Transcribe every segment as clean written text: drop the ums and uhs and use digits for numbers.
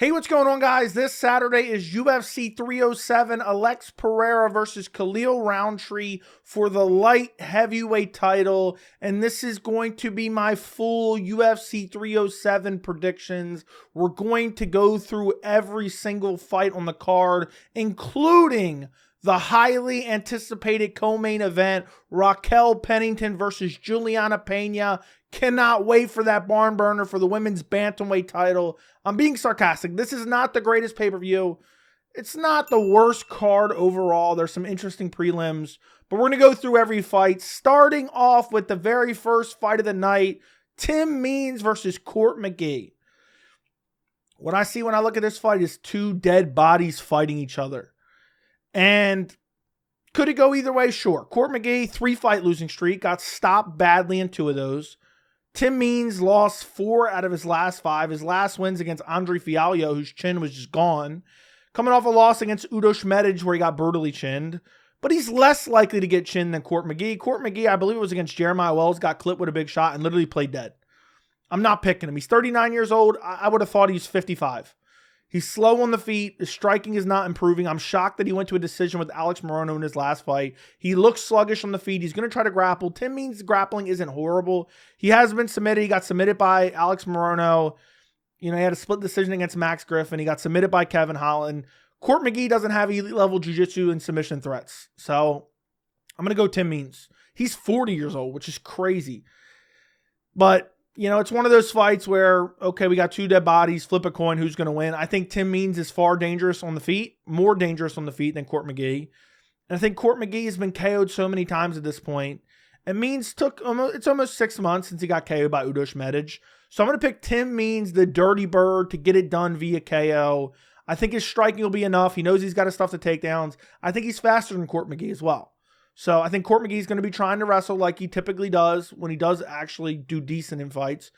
Hey, what's going on, guys? This Saturday is UFC 307, Alex Pereira versus Khalil Rountree for the light heavyweight title. And this is going to be my full UFC 307 predictions. We're going to go through every single fight on the card, including the highly anticipated co-main event, Raquel Pennington versus Julianna Peña. Cannot wait for that barn burner for the women's bantamweight title. I'm being sarcastic. This is not the greatest pay-per-view. It's not the worst card overall. There's some interesting prelims, but we're going to go through every fight, starting off with the very first fight of the night, Tim Means versus Court McGee. What I see when I look at this fight is two dead bodies fighting each other. And could it go either way? Sure. Court McGee, 3-fight losing streak, got stopped badly in 2 of those. Tim Means lost 4 out of his last 5. His last wins against Andre Fialho, whose chin was just gone. Coming off a loss against Udo Schmedic, where he got brutally chinned. But he's less likely to get chinned than Court McGee. Court McGee, I believe it was against Jeremiah Wells, got clipped with a big shot and literally played dead. I'm not picking him. He's 39 years old. I would have thought he's 55. He's slow on the feet. His striking is not improving. I'm shocked that he went to a decision with Alex Morono in his last fight. He looks sluggish on the feet. He's going to try to grapple. Tim Means' grappling isn't horrible. He has been submitted. He got submitted by Alex Morono. You know, he had a split decision against Max Griffin. He got submitted by Kevin Holland. Court McGee doesn't have elite-level jiu-jitsu and submission threats. So I'm going to go Tim Means. He's 40 years old, which is crazy. But you know, it's one of those fights where, okay, we got 2 dead bodies, flip a coin, who's going to win? I think Tim Means is far dangerous on the feet, more dangerous on the feet than Court McGee. And I think Court McGee has been KO'd so many times at this point. And Means it's almost 6 months since he got KO'd by Udo Schmedic. So I'm going to pick Tim Means, the dirty bird, to get it done via KO. I think his striking will be enough. He knows he's got to stuff the takedowns. I think he's faster than Court McGee as well. So I think Court McGee is going to be trying to wrestle like he typically does when he does actually do decent in fights.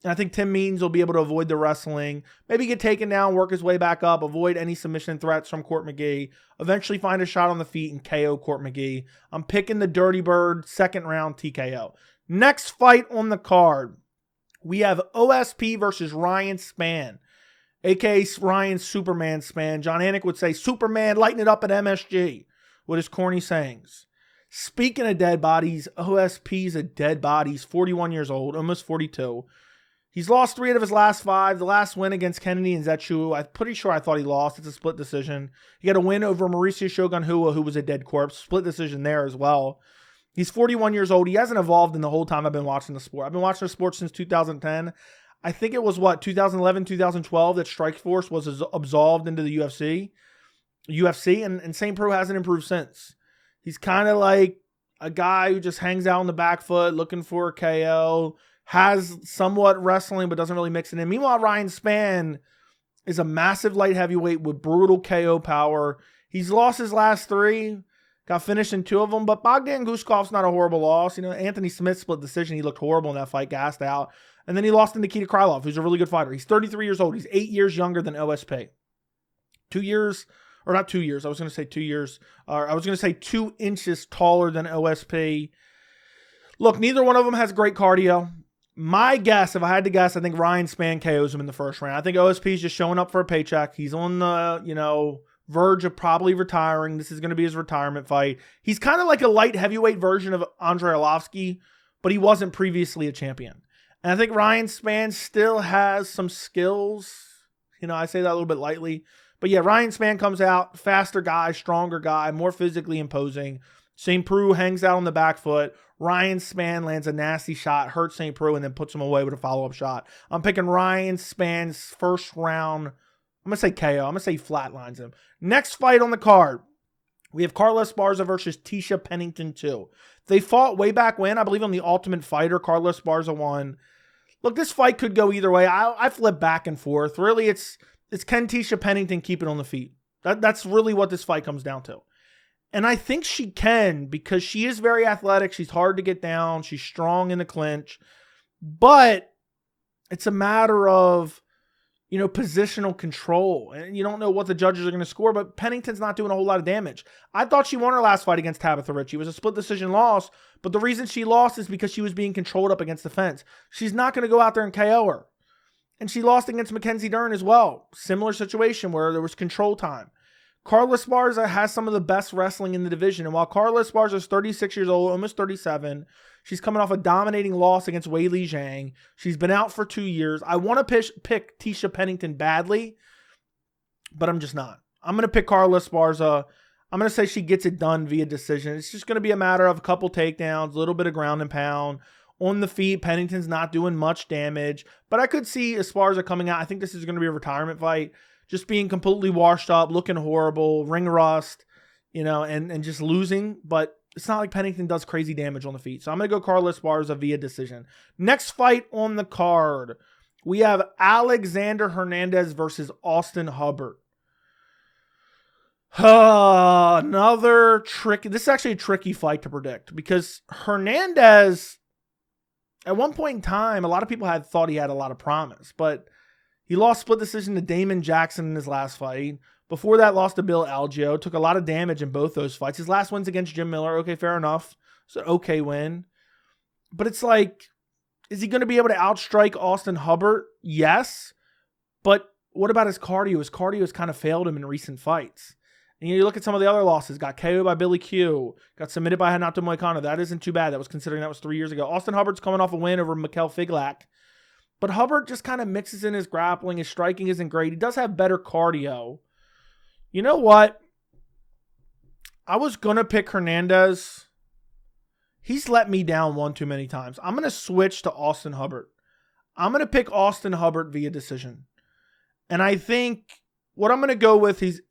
And I think Tim Means will be able to avoid the wrestling, maybe get taken down, work his way back up, avoid any submission threats from Court McGee, eventually find a shot on the feet and KO Court McGee. I'm picking the Dirty Bird, 2nd round TKO. Next fight on the card, we have OSP versus Ryan Spann, aka Ryan Superman Spann. John Anik would say, Superman, lighten it up at MSG with his corny sayings. Speaking of dead bodies, OSP's a dead body. He's 41 years old, almost 42. He's lost 3 out of his last 5. The last win against Kennedy and Zetchu, I'm pretty sure I thought he lost. It's a split decision. He got a win over Mauricio Shogun Hua, who was a dead corpse. Split decision there as well. He's 41 years old. He hasn't evolved in the whole time I've been watching the sport. I've been watching the sport since 2010. I think it was, 2011, 2012 that Strikeforce was absolved into the UFC, and St. Preux hasn't improved since. He's kind of like a guy who just hangs out on the back foot looking for a KO, has somewhat wrestling but doesn't really mix it in. Meanwhile, Ryan Spann is a massive light heavyweight with brutal KO power. He's lost his last 3, got finished in 2 of them, but Bogdan Guskov's not a horrible loss. You know, Anthony Smith split decision. He looked horrible in that fight, gassed out. And then he lost to Nikita Krylov, who's a really good fighter. He's 33 years old. He's 8 years younger than OSP. 2 years... Or not 2 years. I was going to say 2 years. I was going to say 2 inches taller than OSP. Look, neither one of them has great cardio. My guess, if I had to guess, I think Ryan Spann KOs him in the first round. I think OSP is just showing up for a paycheck. He's on the, verge of probably retiring. This is going to be his retirement fight. He's kind of like a light heavyweight version of Andrei Arlovski, but he wasn't previously a champion. And I think Ryan Spann still has some skills. You know, I say that a little bit lightly. But yeah, Ryan Spann comes out, faster guy, stronger guy, more physically imposing. St. Preux hangs out on the back foot. Ryan Spann lands a nasty shot, hurts St. Preux, and then puts him away with a follow-up shot. I'm picking Ryan Spann's first round. I'm going to say KO. I'm going to say he flatlines him. Next fight on the card, we have Carla Esparza versus Tecia Pennington 2. They fought way back when, I believe on the Ultimate Fighter. Carla Esparza won. Look, this fight could go either way. I flip back and forth. Really, it's can Tecia Pennington keep it on the feet? That's really what this fight comes down to. And I think she can, because she is very athletic. She's hard to get down. She's strong in the clinch. But it's a matter of, positional control. And you don't know what the judges are going to score, but Pennington's not doing a whole lot of damage. I thought she won her last fight against Tabitha Ricci. It was a split decision loss, but the reason she lost is because she was being controlled up against the fence. She's not going to go out there and KO her. And she lost against Mackenzie Dern as well. Similar situation where there was control time. Carla Esparza has some of the best wrestling in the division. And while Carla Esparza is 36 years old, almost 37, she's coming off a dominating loss against Weili Zhang. She's been out for 2 years. I want to pick Tecia Pennington badly, but I'm just not. I'm going to pick Carla Esparza. I'm going to say she gets it done via decision. It's just going to be a matter of a couple takedowns, a little bit of ground and pound. On the feet, Pennington's not doing much damage, but I could see Esparza coming out. I think this is going to be a retirement fight. Just being completely washed up, looking horrible, ring rust, and just losing. But it's not like Pennington does crazy damage on the feet. So I'm going to go Carla Esparza via decision. Next fight on the card, we have Alexander Hernandez versus Austin Hubbard. Another tricky. This is actually a tricky fight to predict because Hernandez, at one point in time, a lot of people thought he had a lot of promise, but he lost split decision to Damon Jackson in his last fight. Before that, lost to Bill Algeo. Took a lot of damage in both those fights. His last win's against Jim Miller. Okay, fair enough. It's an okay win. But it's like, is he going to be able to outstrike Austin Hubbard? Yes. But what about his cardio? His cardio has kind of failed him in recent fights. And you look at some of the other losses. Got KO'd by Billy Q. Got submitted by Renato Moicano. That isn't too bad. That was considering that was 3 years ago. Austin Hubbard's coming off a win over Mikkel Figlak. But Hubbard just kind of mixes in his grappling. His striking isn't great. He does have better cardio. You know what? I was going to pick Hernandez. He's let me down one too many times. I'm going to switch to Austin Hubbard. I'm going to pick Austin Hubbard via decision. And I think what I'm going to go with is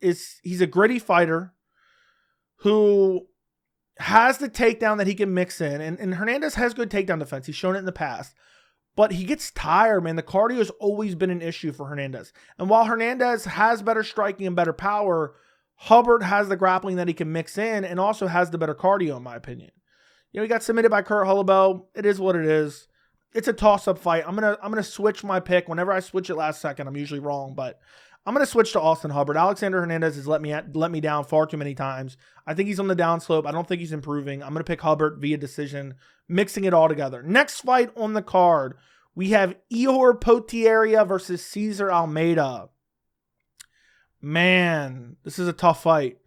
he's a gritty fighter who has the takedown that he can mix in. And Hernandez has good takedown defense. He's shown it in the past. But he gets tired, man. The cardio has always been an issue for Hernandez. And while Hernandez has better striking and better power, Hubbard has the grappling that he can mix in and also has the better cardio, in my opinion. He got submitted by Kurt Hullabell. It is what it is. It's a toss-up fight. I'm gonna switch my pick. Whenever I switch it last second, I'm usually wrong, but I'm going to switch to Austin Hubbard. Alexander Hernandez has let me down far too many times. I think he's on the downslope. I don't think he's improving. I'm going to pick Hubbard via decision, mixing it all together. Next fight on the card, we have Ihor Potieria versus César Almeida. Man, this is a tough fight.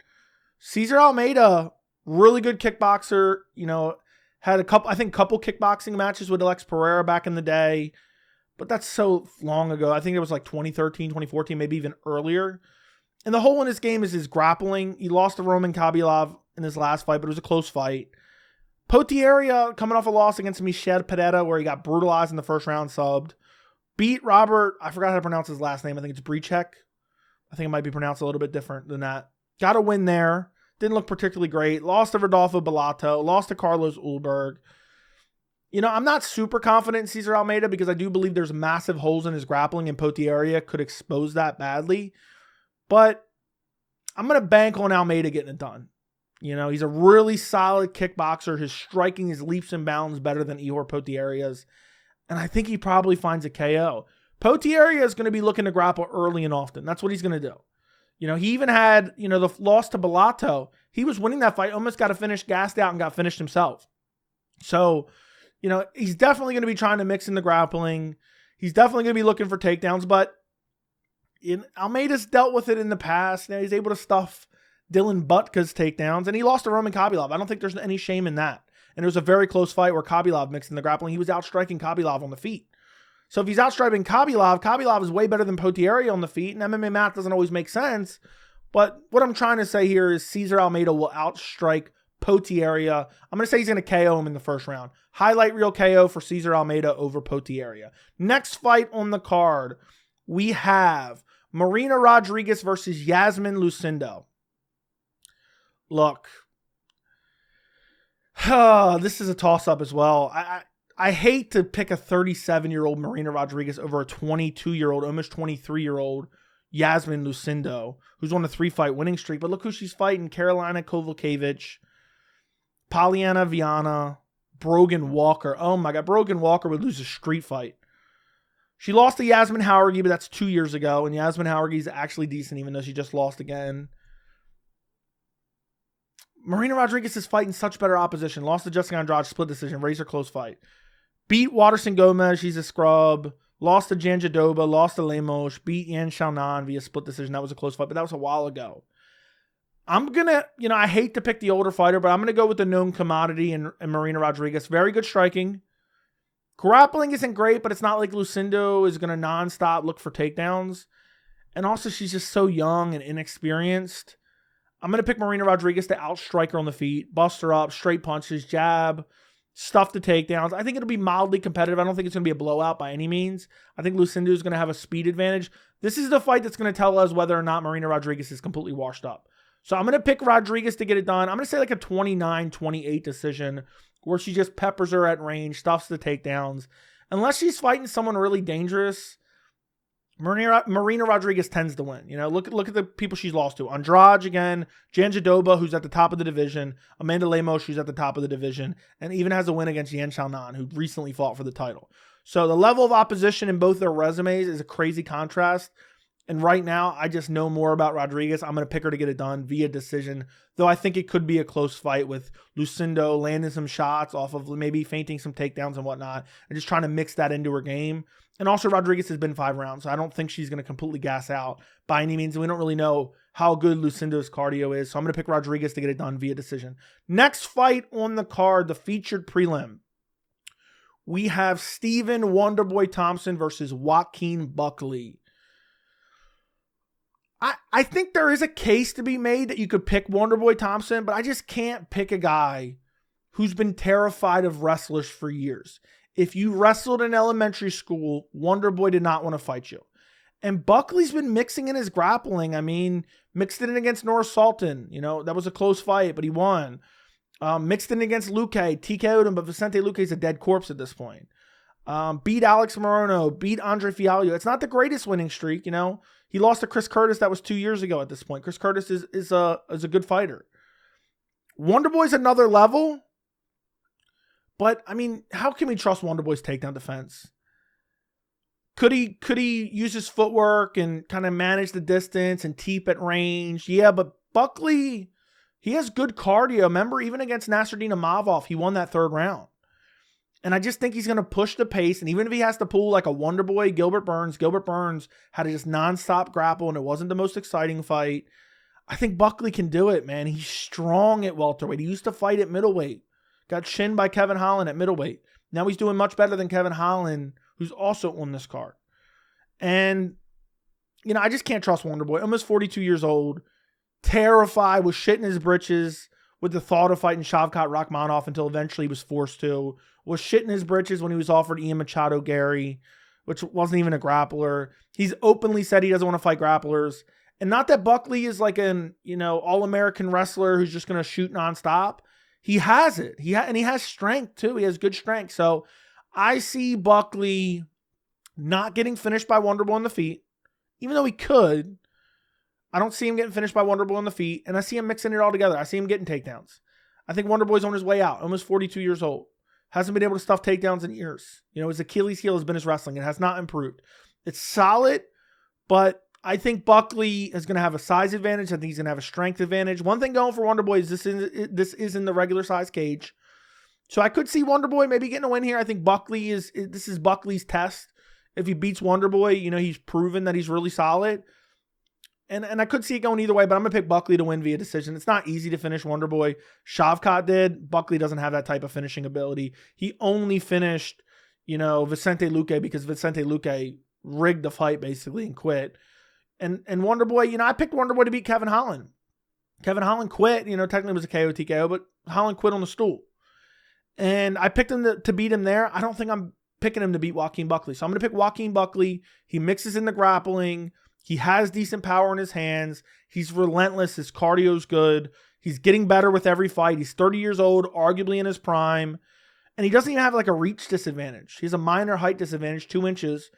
César Almeida, really good kickboxer, had a couple kickboxing matches with Alex Pereira back in the day. But that's so long ago. I think it was like 2013, 2014, maybe even earlier. And the hole in his game is his grappling. He lost to Roman Khabibulov in his last fight, but it was a close fight. Potieria coming off a loss against Michel Pereira where he got brutalized in the first round, subbed. Beat Robert, I forgot how to pronounce his last name. I think it's Brichek. I think it might be pronounced a little bit different than that. Got a win there. Didn't look particularly great. Lost to Rodolfo Bellato. Lost to Carlos Ulberg. I'm not super confident in César Almeida because I do believe there's massive holes in his grappling and Potieria could expose that badly. But I'm going to bank on Almeida getting it done. He's a really solid kickboxer. His striking is leaps and bounds better than Ihor Potieria's. And I think he probably finds a KO. Potieria is going to be looking to grapple early and often. That's what he's going to do. He even had, the loss to Bellato. He was winning that fight, almost got a finish, gassed out, and got finished himself. So, he's definitely going to be trying to mix in the grappling. He's definitely going to be looking for takedowns, but Almeida's dealt with it in the past. Now he's able to stuff Dylan Butka's takedowns, and he lost to Roman Khabibulov. I don't think there's any shame in that. And it was a very close fight where Khabibulov mixed in the grappling. He was outstriking Khabibulov on the feet. So if he's outstriking Khabibulov is way better than Potieria on the feet, and MMA math doesn't always make sense. But what I'm trying to say here is César Almeida will outstrike Potieria. I'm going to say he's going to KO him in the first round. Highlight reel KO for César Almeida over Potieria. Next fight on the card, we have Marina Rodriguez versus Iasmin Lucindo. Look, this is a toss-up as well. I hate to pick a 37-year-old Marina Rodriguez over a 22-year-old, almost 23-year-old Iasmin Lucindo, who's on a 3-fight winning streak. But look who she's fighting. Carolina Kovalevich, Polyana Viana, Brogan Walker. Oh my God, Brogan Walker would lose a street fight. She lost to Iasmin Jauregui, but that's 2 years ago. And Iasmin Jauregui is actually decent, even though she just lost again. Marina Rodriguez is fighting such better opposition. Lost to Jessica Andrade, split decision, razor close fight. Beat Waterson Gomez, she's a scrub. lost to Jandiroba, lost to Lemos, beat Yan Xiaonan via split decision. That was a close fight, but that was a while ago. I'm going to, I hate to pick the older fighter, but I'm going to go with the known commodity in Marina Rodriguez. Very good striking. Grappling isn't great, but it's not like Lucindo is going to nonstop look for takedowns. And also, she's just so young and inexperienced. I'm going to pick Marina Rodriguez to outstrike her on the feet, bust her up, straight punches, jab, stuff the takedowns. I think it'll be mildly competitive. I don't think it's going to be a blowout by any means. I think Lucindo is going to have a speed advantage. This is the fight that's going to tell us whether or not Marina Rodriguez is completely washed up. So I'm going to pick Rodriguez to get it done. I'm going to say like a 29-28 decision where she just peppers her at range, stuffs the takedowns. Unless she's fighting someone really dangerous, Marina Rodriguez tends to win. Look at the people she's lost to. Andrade again, Jandiroba, who's at the top of the division, Amanda Lemos, who's at the top of the division, and even has a win against Yan Xiaonan, who recently fought for the title. So the level of opposition in both their resumes is a crazy contrast. And right now, I just know more about Rodriguez. I'm going to pick her to get it done via decision, though I think it could be a close fight with Lucindo landing some shots off of maybe feinting some takedowns and whatnot, and just trying to mix that into her game. And also, Rodriguez has been 5 rounds, so I don't think she's going to completely gas out by any means. And we don't really know how good Lucindo's cardio is, so I'm going to pick Rodriguez to get it done via decision. Next fight on the card, the featured prelim. We have Stephen Wonderboy Thompson versus Joaquin Buckley. I think there is a case to be made that you could pick Wonderboy Thompson, but I just can't pick a guy who's been terrified of wrestlers for years. If you wrestled in elementary school, Wonderboy did not want to fight you. And Buckley's been mixing in his grappling. I mean, mixed it in against Norris Sultan. That was a close fight, but he won. Mixed in against Luque, TKO'd him, but Vicente Luque's a dead corpse at this point. Beat Alex Morono, beat Andre Fialho. It's not the greatest winning streak, He lost to Chris Curtis. That was 2 years ago at this point. Chris Curtis is a good fighter. Wonderboy's another level. But, I mean, how can we trust Wonderboy's takedown defense? Could he use his footwork and kind of manage the distance and teep at range? Yeah, but Buckley, he has good cardio. Remember, even against Nasruddin Imavov, he won that 3rd round. And I just think he's going to push the pace. And even if he has to pull like a Wonderboy Gilbert Burns had to just nonstop grapple, and it wasn't the most exciting fight. I think Buckley can do it, man. He's strong at welterweight. He used to fight at middleweight. Got shinned by Kevin Holland at middleweight. Now he's doing much better than Kevin Holland, who's also on this card. And, I just can't trust Wonderboy. Almost 42 years old. Terrified, was shitting his britches with the thought of fighting Shavkat Rakhmonov until eventually he was forced to. Was shitting his britches when he was offered Ian Machado Gary, which wasn't even a grappler. He's openly said he doesn't want to fight grapplers. And not that Buckley is like an, all-American wrestler who's just going to shoot nonstop. He has it. And he has strength too. He has good strength. So I see Buckley not getting finished by Wonderboy on the feet, even though he could. I don't see him getting finished by Wonderboy on the feet, and I see him mixing it all together. I see him getting takedowns. I think Wonderboy's on his way out, almost 42 years old. Hasn't been able to stuff takedowns in years. His Achilles heel has been his wrestling. It has not improved. It's solid, but I think Buckley is going to have a size advantage. I think he's going to have a strength advantage. One thing going for Wonderboy is this is in the regular size cage. So I could see Wonderboy maybe getting a win here. I think this is Buckley's test. If he beats Wonderboy, he's proven that he's really solid. And I could see it going either way, but I'm going to pick Buckley to win via decision. It's not easy to finish Wonderboy. Shavkat did. Buckley doesn't have that type of finishing ability. He only finished, Vicente Luque because Vicente Luque rigged the fight basically and quit. And Wonderboy, I picked Wonderboy to beat Kevin Holland. Kevin Holland quit, technically it was a KO TKO, but Holland quit on the stool. And I picked him to beat him there. I don't think I'm picking him to beat Joaquin Buckley. So I'm going to pick Joaquin Buckley. He mixes in the grappling. He has decent power in his hands. He's relentless. His cardio's good. He's getting better with every fight. He's 30 years old, arguably in his prime. And he doesn't even have like a reach disadvantage. He has a minor height disadvantage, 2 inches.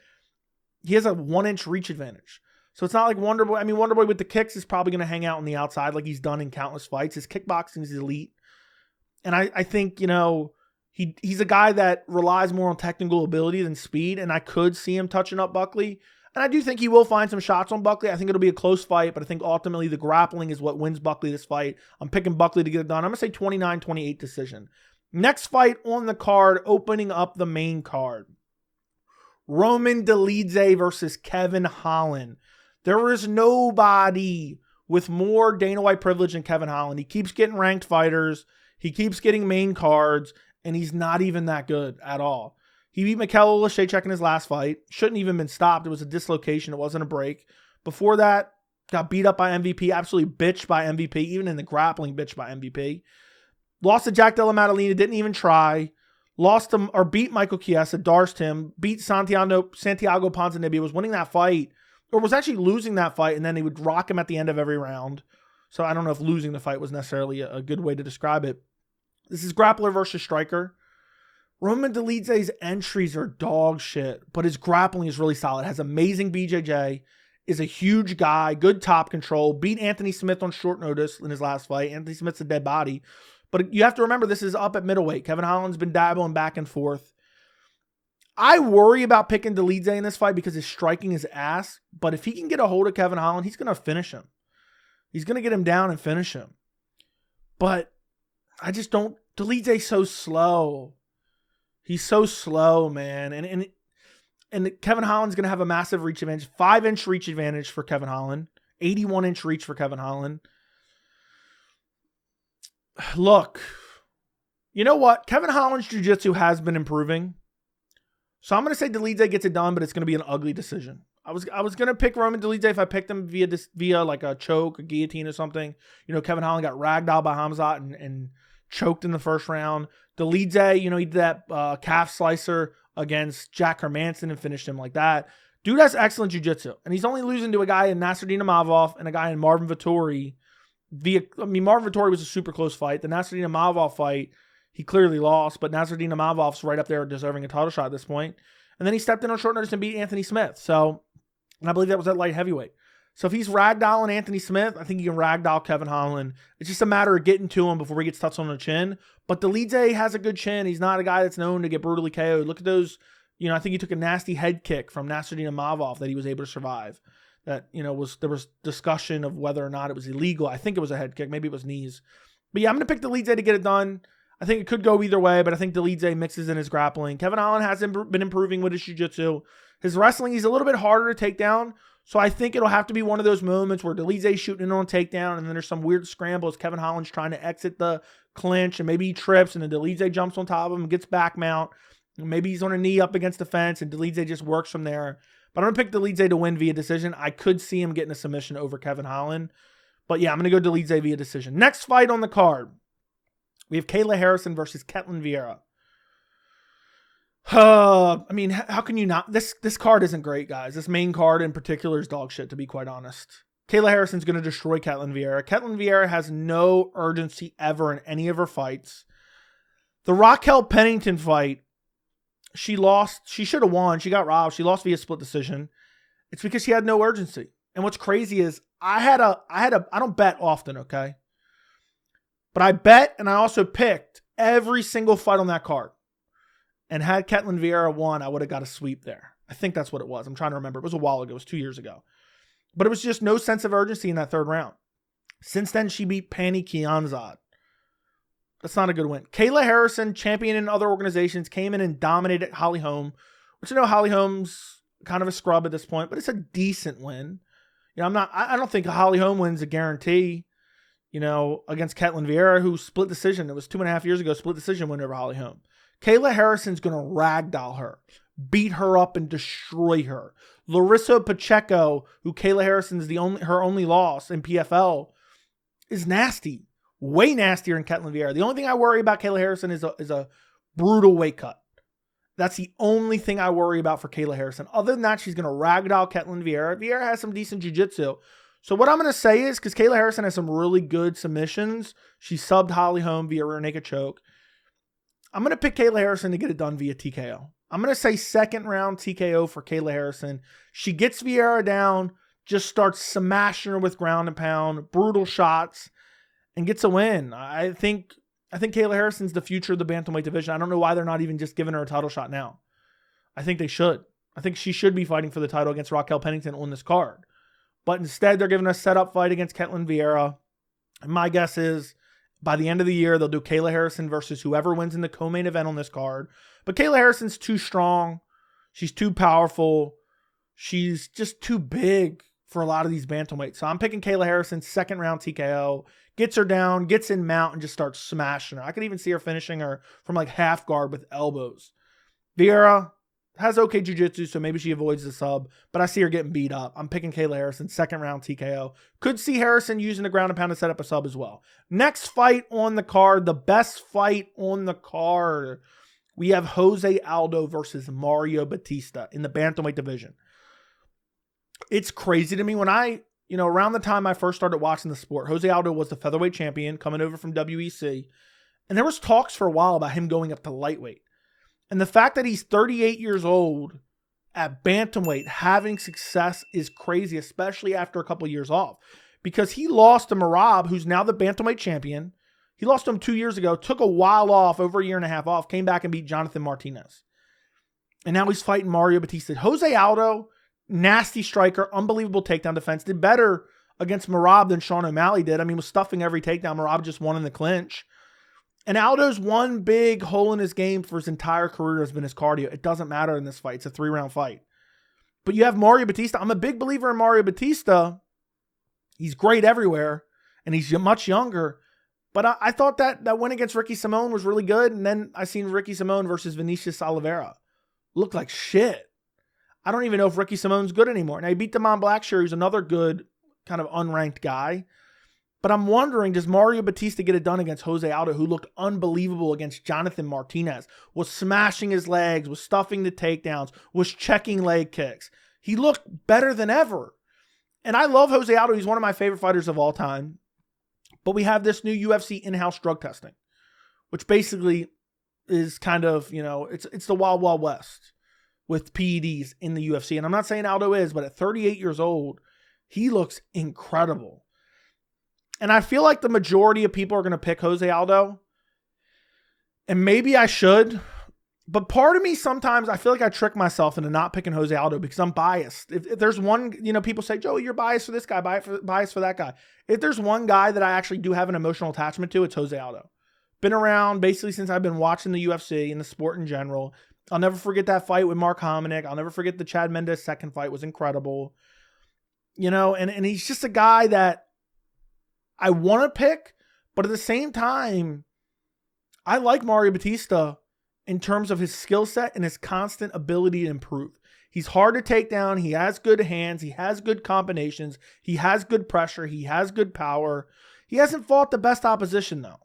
He has a 1-inch reach advantage. So it's not like Wonderboy. I mean, Wonderboy with the kicks is probably going to hang out on the outside like he's done in countless fights. His kickboxing is elite. And I think, he's a guy that relies more on technical ability than speed. And I could see him touching up Buckley. And I do think he will find some shots on Buckley. I think it'll be a close fight, but I think ultimately the grappling is what wins Buckley this fight. I'm picking Buckley to get it done. I'm going to say 29-28 decision. Next fight on the card, opening up the main card. Roman Dolidze versus Kevin Holland. There is nobody with more Dana White privilege than Kevin Holland. He keeps getting ranked fighters. He keeps getting main cards, and he's not even that good at all. He beat Mikhail Olszewski in his last fight. Shouldn't even been stopped. It was a dislocation. It wasn't a break. Before that, got beat up by MVP. Absolutely bitched by MVP. Even in the grappling, bitched by MVP. Lost to Jack Della Maddalena. Didn't even try. Lost him or beat Michael Chiesa. Darsed him. Beat Santiago Ponzinibbio. Was winning that fight. Or was actually losing that fight. And then he would rock him at the end of every round. So I don't know if losing the fight was necessarily a good way to describe it. This is grappler versus striker. Roman Dolidze's entries are dog shit, but his grappling is really solid. Has amazing BJJ, is a huge guy, good top control, beat Anthony Smith on short notice in his last fight. Anthony Smith's a dead body. But you have to remember, this is up at middleweight. Kevin Holland's been dabbling back and forth. I worry about picking Dolidze in this fight because his striking is ass, but if he can get a hold of Kevin Holland, he's going to finish him. He's going to get him down and finish him. But I just don't, Dolidze's so slow. He's so slow, man. And Kevin Holland's going to have a massive reach advantage. 5-inch reach advantage for Kevin Holland. 81-inch reach for Kevin Holland. Look, you know what? Kevin Holland's jiu-jitsu has been improving. So I'm going to say Dolidze gets it done, but it's going to be an ugly decision. I was going to pick Roman Dolidze if I picked him via like a choke, a guillotine or something. You know, Kevin Holland got ragdolled by Hamzat and choked in the first round. Dolidze, he did that calf slicer against Jack Hermanson and finished him like that. Dude has excellent jiu-jitsu. And he's only losing to a guy in Nasruddin Imavov and a guy in Marvin Vettori. Marvin Vettori was a super close fight. The Nasruddin Imavov fight, he clearly lost, but Nasruddin Imavov's right up there deserving a title shot at this point. And then he stepped in on short notice and beat Anthony Smith. And I believe that was at light heavyweight. So if he's ragdolling Anthony Smith, I think he can ragdoll Kevin Holland. It's just a matter of getting to him before he gets touched on the chin. But Dolidze has a good chin. He's not a guy that's known to get brutally KO'd. Look at those, I think he took a nasty head kick from Nasruddin Imavov that he was able to survive. That, there was discussion of whether or not it was illegal. I think it was a head kick. Maybe it was knees. But yeah, I'm going to pick Dolidze to get it done. I think it could go either way, but I think Dolidze mixes in his grappling. Kevin Holland hasn't been improving with his jiu-jitsu. His wrestling, he's a little bit harder to take down. So I think it'll have to be one of those moments where Dolidze's shooting in on takedown and then there's some weird scramble as Kevin Holland's trying to exit the clinch and maybe he trips and then Dolidze jumps on top of him, gets back mount. Maybe he's on a knee up against the fence and Dolidze just works from there. But I'm going to pick Dolidze to win via decision. I could see him getting a submission over Kevin Holland. But yeah, I'm going to go Dolidze via decision. Next fight on the card. We have Kayla Harrison versus Ketlen Vieira. How can you not? This card isn't great, guys. This main card in particular is dog shit, to be quite honest. Kayla Harrison's going to destroy Ketlen Vieira. Ketlen Vieira has no urgency ever in any of her fights. The Raquel Pennington fight, she lost. She should have won. She got robbed. She lost via split decision. It's because she had no urgency. And what's crazy is I don't bet often, okay? But I bet and I also picked every single fight on that card. And had Ketlen Vieira won, I would have got a sweep there. I think that's what it was. I'm trying to remember. It was a while ago. It was 2 years ago. But it was just no sense of urgency in that third round. Since then, she beat Pani Kianzad. That's not a good win. Kayla Harrison, champion in other organizations, came in and dominated Holly Holm. Which Holly Holm's kind of a scrub at this point, but it's a decent win. I don't think Holly Holm wins a guarantee, against Ketlen Vieira, who split decision. It was 2.5 years ago, split decision win over Holly Holm. Kayla Harrison's going to ragdoll her, beat her up and destroy her. Larissa Pacheco, who Kayla Harrison's her only loss in PFL, is nasty. Way nastier than Ketlen Vieira. The only thing I worry about Kayla Harrison is a brutal weight cut. That's the only thing I worry about for Kayla Harrison. Other than that, she's going to ragdoll Ketlen Vieira. Vieira has some decent jiu-jitsu. So what I'm going to say is, because Kayla Harrison has some really good submissions, she subbed Holly Holm via rear naked choke. I'm going to pick Kayla Harrison to get it done via TKO. I'm going to say second round TKO for Kayla Harrison. She gets Vieira down, just starts smashing her with ground and pound, brutal shots, and gets a win. I think Kayla Harrison's the future of the bantamweight division. I don't know why they're not even just giving her a title shot now. I think they should. I think she should be fighting for the title against Raquel Pennington on this card. But instead, they're giving a setup fight against Ketlen Vieira. And my guess is, by the end of the year, they'll do Kayla Harrison versus whoever wins in the co-main event on this card. But Kayla Harrison's too strong. She's too powerful. She's just too big for a lot of these bantamweights. So I'm picking Kayla Harrison, second round TKO. Gets her down, gets in mount, and just starts smashing her. I could even see her finishing her from like half guard with elbows. Vieira has okay jiu-jitsu, so maybe she avoids the sub, but I see her getting beat up. I'm picking Kayla Harrison, second round TKO. Could see Harrison using the ground and pound to set up a sub as well. Next fight on the card, the best fight on the card. We have Jose Aldo versus Mario Bautista in the bantamweight division. It's crazy to me when around the time I first started watching the sport, Jose Aldo was the featherweight champion coming over from WEC. And there was talks for a while about him going up to lightweight. And the fact that he's 38 years old at bantamweight having success is crazy, especially after a couple of years off. Because he lost to Merab, who's now the bantamweight champion. He lost to him 2 years ago, took a while off, over a year and a half off, came back and beat Jonathan Martinez. And now he's fighting Mario Bautista. Jose Aldo, nasty striker, unbelievable takedown defense. Did better against Merab than Sean O'Malley did. I mean, was stuffing every takedown. Merab just won in the clinch. And Aldo's one big hole in his game for his entire career has been his cardio. It doesn't matter in this fight. It's a 3-round fight. But you have Mario Bautista. I'm a big believer in Mario Bautista. He's great everywhere, and he's much younger. But I thought that win against Ricky Simón was really good, and then I seen Ricky Simón versus Vinicius Oliveira. Looked like shit. I don't even know if Ricky Simón's good anymore. Now, he beat Damon Blackshear, who's another good kind of unranked guy. But I'm wondering, does Mario Bautista get it done against Jose Aldo, who looked unbelievable against Jonathan Martinez, was smashing his legs, was stuffing the takedowns, was checking leg kicks. He looked better than ever. And I love Jose Aldo. He's one of my favorite fighters of all time. But we have this new UFC in-house drug testing, which basically is kind of, it's the Wild Wild West with PEDs in the UFC. And I'm not saying Aldo is, but at 38 years old, he looks incredible. And I feel like the majority of people are going to pick Jose Aldo. And maybe I should. But part of me sometimes, I feel like I trick myself into not picking Jose Aldo because I'm biased. If there's one, people say, Joey, you're biased for this guy, biased for that guy. If there's one guy that I actually do have an emotional attachment to, it's Jose Aldo. Been around basically since I've been watching the UFC and the sport in general. I'll never forget that fight with Mark Hominick. I'll never forget the Chad Mendes second fight was incredible. And he's just a guy that I want to pick, but at the same time, I like Mario Bautista in terms of his skill set and his constant ability to improve. He's hard to take down. He has good hands. He has good combinations. He has good pressure. He has good power. He hasn't fought the best opposition, though.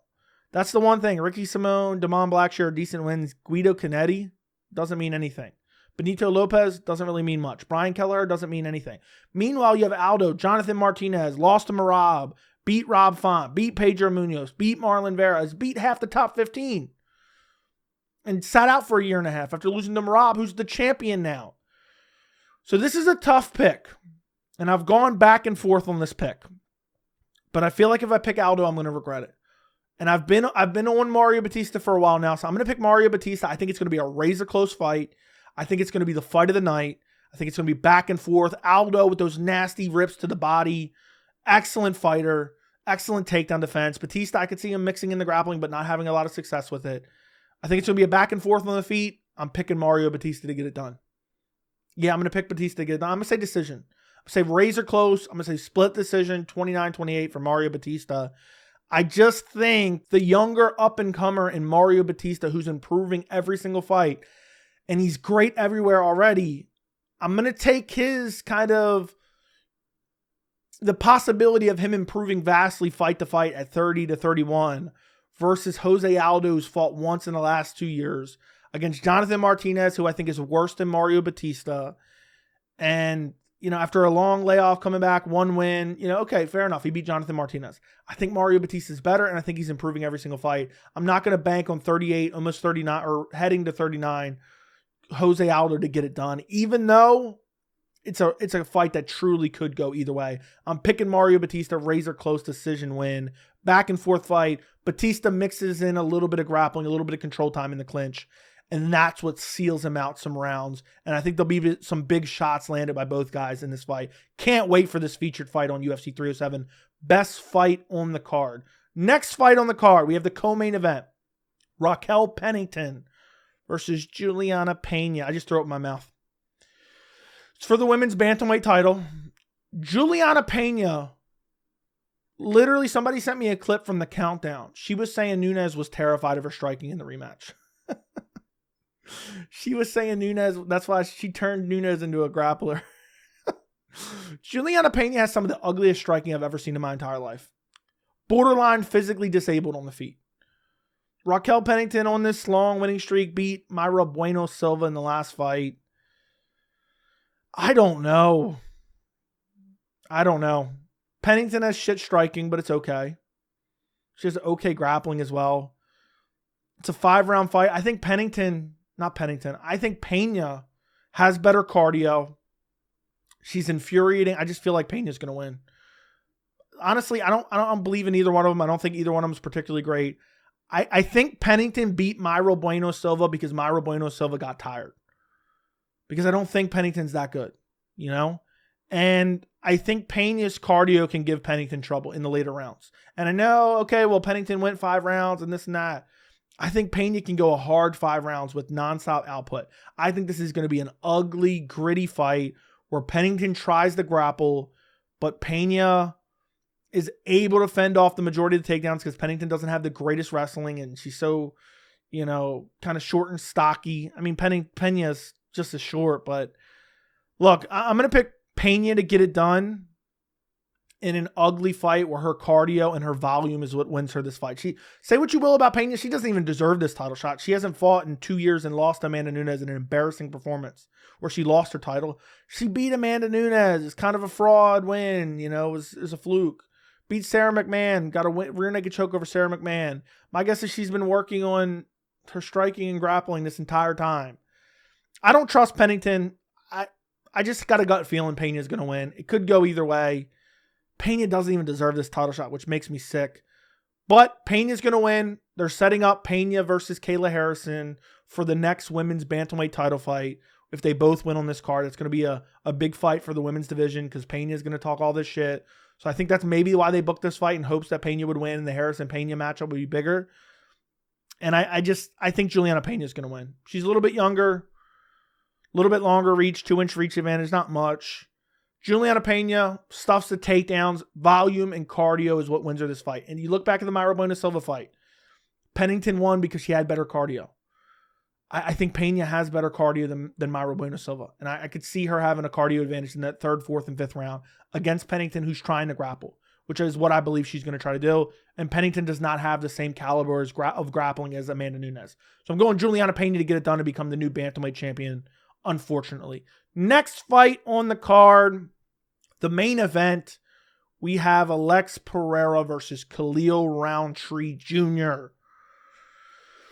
That's the one thing. Ricky Simón, Damon Blackshear are decent wins. Guido Canetti doesn't mean anything. Benito Lopez doesn't really mean much. Brian Keller doesn't mean anything. Meanwhile, you have Aldo, Jonathan Martinez, lost to Merab, beat Rob Font, beat Pedro Munoz, beat Marlon Vera, has beat half the top 15. And sat out for a year and a half after losing to Merab, who's the champion now. So this is a tough pick. And I've gone back and forth on this pick. But I feel like if I pick Aldo, I'm going to regret it. And I've been on Mario Bautista for a while now, so I'm going to pick Mario Bautista. I think it's going to be a razor close fight. I think it's going to be the fight of the night. I think it's going to be back and forth. Aldo with those nasty rips to the body. Excellent fighter. Excellent takedown defense. Bautista, I could see him mixing in the grappling, but not having a lot of success with it. I think it's going to be a back and forth on the feet. I'm picking Mario Bautista to get it done. Yeah, I'm going to pick Bautista to get it done. I'm going to say decision. I'm going to say razor close. I'm going to say split decision, 29-28 for Mario Bautista. I just think the younger up-and-comer in Mario Bautista, who's improving every single fight, and he's great everywhere already, I'm going to take his kind of the possibility of him improving vastly fight to fight at 30-31 versus Jose Aldo, who's fought once in the last 2 years against Jonathan Martinez, who I think is worse than Mario Bautista. And, after a long layoff coming back, one win, okay, fair enough. He beat Jonathan Martinez. I think Mario Bautista is better, and I think he's improving every single fight. I'm not going to bank on 38, almost 39, or heading to 39, Jose Aldo to get it done, even though it's a fight that truly could go either way. I'm picking Mario Bautista, razor close decision win, back and forth fight. Bautista mixes in a little bit of grappling, a little bit of control time in the clinch, and that's what seals him out some rounds. And I think there'll be some big shots landed by both guys in this fight. Can't wait for this featured fight on UFC 307. Best fight on the card. Next fight on the card, we have the co-main event. Raquel Pennington versus Julianna Peña. I just threw it in my mouth. It's for the women's bantamweight title. Julianna Peña, literally somebody sent me a clip from the countdown. She was saying Nunes was terrified of her striking in the rematch. She was saying Nunes, that's why she turned Nunes into a grappler. Julianna Peña has some of the ugliest striking I've ever seen in my entire life. Borderline physically disabled on the feet. Raquel Pennington on this long winning streak beat Mayra Bueno Silva in the last fight. I don't know. Pennington has shit striking, but it's okay. She has okay grappling as well. It's a 5-round fight. I think I think Peña has better cardio. She's infuriating. I just feel like Peña's going to win. Honestly, I don't believe in either one of them. I don't think either one of them is particularly great. I think Pennington beat Mayra Bueno Silva because Mayra Bueno Silva got tired. Because I don't think Pennington's that good, you know? And I think Peña's cardio can give Pennington trouble in the later rounds. And I know, okay, well, Pennington went 5 rounds and this and that. I think Peña can go a hard 5 rounds with nonstop output. I think this is going to be an ugly, gritty fight where Pennington tries to grapple, but Peña is able to fend off the majority of the takedowns because Pennington doesn't have the greatest wrestling and she's so, kind of short and stocky. I mean, Peña's just as short, but look, I'm going to pick Peña to get it done in an ugly fight where her cardio and her volume is what wins her this fight. Say what you will about Peña, she doesn't even deserve this title shot. She hasn't fought in 2 years and lost to Amanda Nunes in an embarrassing performance where she lost her title. She beat Amanda Nunes. It's kind of a fraud win, it was a fluke. Beat Sarah McMahon, got a rear naked choke over Sarah McMahon. My guess is she's been working on her striking and grappling this entire time. I don't trust Pennington. I just got a gut feeling Peña's going to win. It could go either way. Peña doesn't even deserve this title shot, which makes me sick. But Peña's going to win. They're setting up Peña versus Kayla Harrison for the next women's bantamweight title fight. If they both win on this card, it's going to be a big fight for the women's division because Peña is going to talk all this shit. So I think that's maybe why they booked this fight in hopes that Peña would win and the Harrison-Peña matchup would be bigger. And I think Julianna Peña is going to win. She's a little bit younger, a little bit longer reach, 2-inch reach advantage, not much. Julianna Peña stuffs the takedowns. Volume and cardio is what wins her this fight. And you look back at the Mayra Bueno Silva fight. Pennington won because she had better cardio. I think Peña has better cardio than Mayra Bueno Silva. And I could see her having a cardio advantage in that 3rd, 4th, and 5th round against Pennington, who's trying to grapple, which is what I believe she's going to try to do. And Pennington does not have the same caliber of grappling as Amanda Nunes. So I'm going Julianna Peña to get it done to become the new bantamweight champion, unfortunately. Next fight on the card, the main event, we have Alex Pereira versus Khalil Rountree Jr.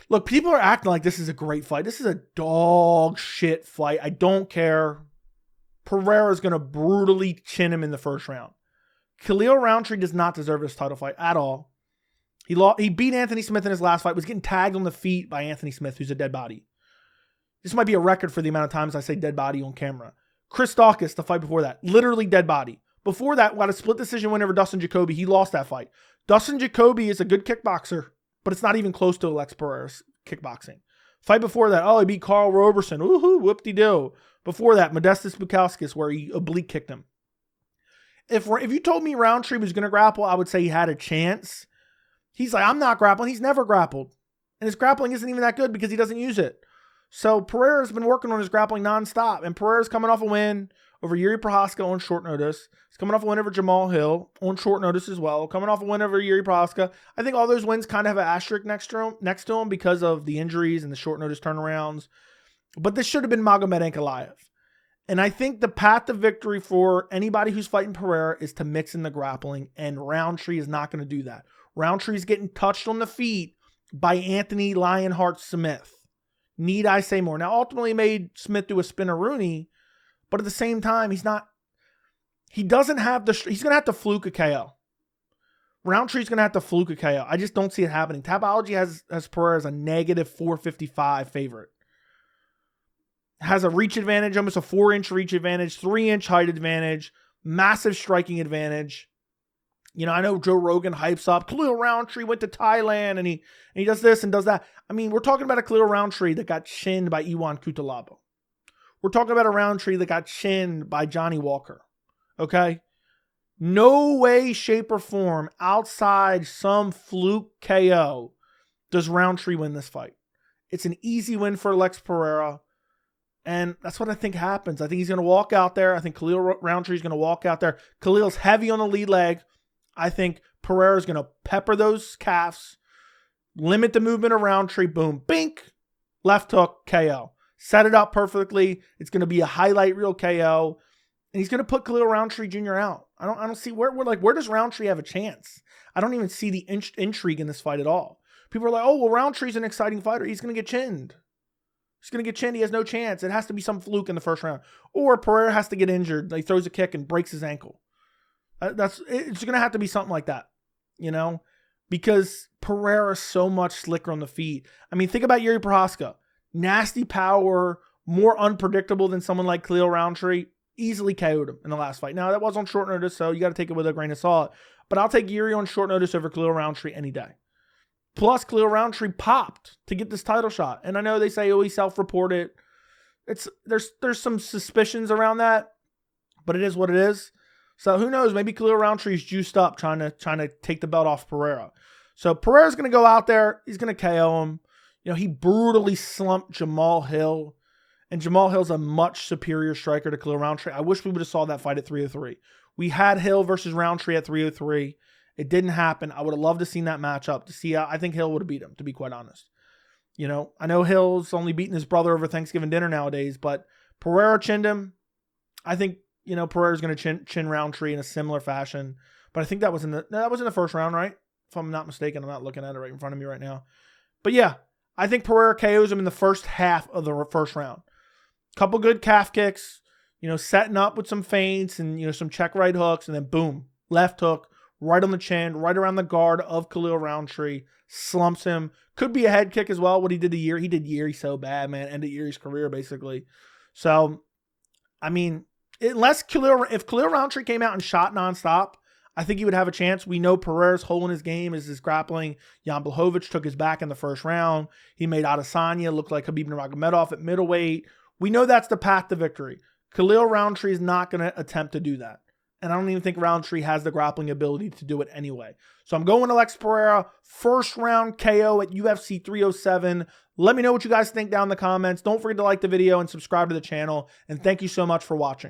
Look, people are acting like this is a great fight. This is a dog shit fight. I don't care. Pereira is going to brutally chin him in the 1st round. Khalil Rountree does not deserve this title fight at all. He beat Anthony Smith in his last fight, was getting tagged on the feet by Anthony Smith, who's a dead body. This might be a record for the amount of times I say dead body on camera. Chris Dawkins, the fight before that, literally dead body. Before that, got a split decision win over Dustin Jacoby. He lost that fight. Dustin Jacoby is a good kickboxer, but it's not even close to Alex Pereira's kickboxing. Fight before that, he beat Carl Roberson. Woohoo, whoop-de-doo. Before that, Modestas Bukauskas, where he oblique kicked him. If you told me Rountree was going to grapple, I would say he had a chance. He's like, I'm not grappling. He's never grappled. And his grappling isn't even that good because he doesn't use it. So Pereira's been working on his grappling nonstop. And Pereira's coming off a win over Yuri Prochazka on short notice. He's coming off a win over Jamal Hill on short notice as well. Coming off a win over Yuri Prochazka. I think all those wins kind of have an asterisk next to him because of the injuries and the short notice turnarounds. But this should have been Magomed Ankalaev. And I think the path to victory for anybody who's fighting Pereira is to mix in the grappling. And Rountree is not going to do that. Rountree's getting touched on the feet by Anthony Lionheart Smith. Need I say more? Now, ultimately made Smith do a spinneroonie, but at the same time, he's going to have to fluke a KO. Rountree's going to have to fluke a KO. I just don't see it happening. Tapology has Pereira as a negative 455 favorite. Has a reach advantage, almost a 4-inch reach advantage, 3-inch height advantage, massive striking advantage. I know Joe Rogan hypes up Khalil Rountree went to Thailand and he does this and does that. I mean, we're talking about a Khalil Rountree that got chinned by Iwan Kutalaba. We're talking about a Rountree that got chinned by Johnny Walker. Okay? No way, shape, or form outside some fluke KO does Rountree win this fight. It's an easy win for Alex Pereira. And that's what I think happens. I think he's going to walk out there. I think Khalil Rountree is going to walk out there. Khalil's heavy on the lead leg. I think Pereira is going to pepper those calves, limit the movement of Rountree. Boom, bink, left hook, KO. Set it up perfectly. It's going to be a highlight reel KO. And he's going to put Khalil Rountree Jr. out. I don't see where does Rountree have a chance? I don't even see the intrigue in this fight at all. People are like, oh, well, Rountree's an exciting fighter. He's going to get chinned. He's going to get chinned. He has no chance. It has to be some fluke in the first round. Or Pereira has to get injured. He throws a kick and breaks his ankle. It's going to have to be something like that, you know, because Pereira's so much slicker on the feet. I mean, think about Yuri Prochazka. Nasty power, more unpredictable than someone like Khalil Rountree. Easily KO'd him in the last fight. Now, that was on short notice, so you got to take it with a grain of salt. But I'll take Yuri on short notice over Khalil Rountree any day. Plus, Khalil Rountree popped to get this title shot. And I know they say, oh, he self-reported. There's some suspicions around that, but it is what it is. So who knows? Maybe Khalil Rountree's juiced up trying to take the belt off Pereira. So Pereira's going to go out there. He's going to KO him. You know, he brutally slumped Jamal Hill. And Jamal Hill's a much superior striker to Khalil Rountree. I wish we would have saw that fight at 303. We had Hill versus Rountree at 303. It didn't happen. I would have loved to seen that matchup to see how I think Hill would have beat him, to be quite honest. You know, I know Hill's only beating his brother over Thanksgiving dinner nowadays, but Pereira chinned him. I think, you know, Pereira's going to chin Rountree in a similar fashion. But I think that was in the first round, right? If I'm not mistaken, I'm not looking at it right in front of me right now. But yeah, I think Pereira KOs him in the first half of the first round. Couple good calf kicks, you know, setting up with some feints and, you know, some check right hooks, and then boom, left hook, right on the chin, right around the guard of Khalil Rountree, slumps him. Could be a head kick as well, what he did to Ihor. He did Ihor so bad, man. Ended Ihor's career, basically. So, I mean, if Khalil Rountree came out and shot nonstop, I think he would have a chance. We know Pereira's hole in his game is his grappling. Jan Blachowicz took his back in the first round. He made Adesanya look like Khabib Nurmagomedov at middleweight. We know that's the path to victory. Khalil Rountree is not going to attempt to do that. And I don't even think Rountree has the grappling ability to do it anyway. So I'm going Alex Pereira, first round KO at UFC 307. Let me know what you guys think down in the comments. Don't forget to like the video and subscribe to the channel. And thank you so much for watching.